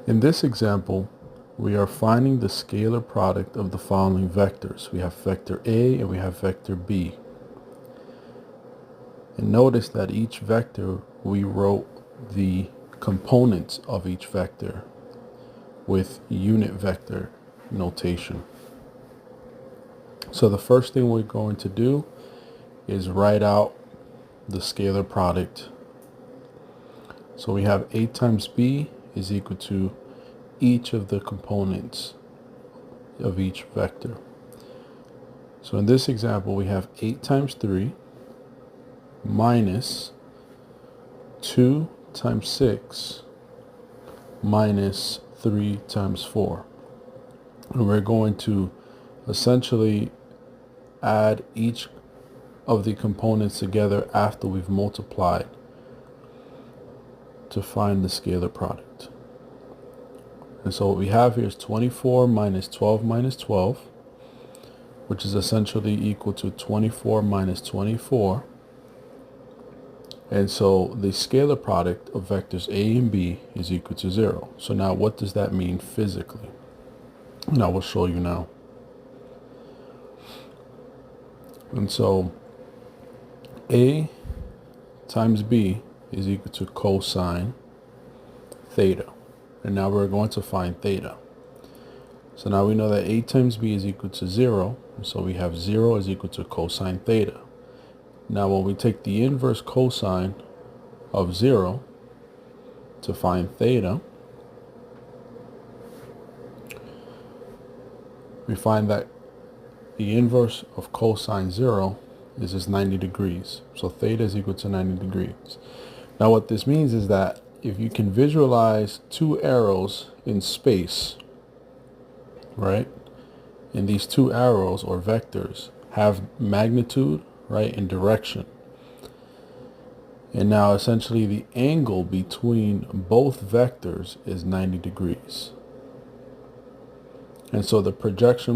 In this example, we are finding the scalar product of the following vectors. We have vector A and we have vector B. And notice that each vector, we wrote the components of each vector with unit vector notation. So the first thing we're going to do is write out the scalar product. So we have A times B is equal to each of the components of each vector. So in this example, we have 8 times 3 minus 2 times 6 minus 3 times 4. And we're going to essentially add each of the components together after we've multiplied to find the scalar product. And so what we have here is 24 minus 12 minus 12, which is essentially equal to 24 minus 24. And so the scalar product of vectors A and B is equal to 0. So now what does that mean physically? And I will show you now. And so A times B is equal to cosine theta. And now we're going to find theta. So now we know that A times B is equal to 0. So we have 0 is equal to cosine theta. Now when we take the inverse cosine of 0 to find theta, we find that the inverse of cosine 0 is just 90 degrees. So theta is equal to 90 degrees. Now what this means is that if you can visualize two arrows in space, right? And these two arrows or vectors have magnitude, right, and direction. And now essentially the angle between both vectors is 90 degrees. And so the projection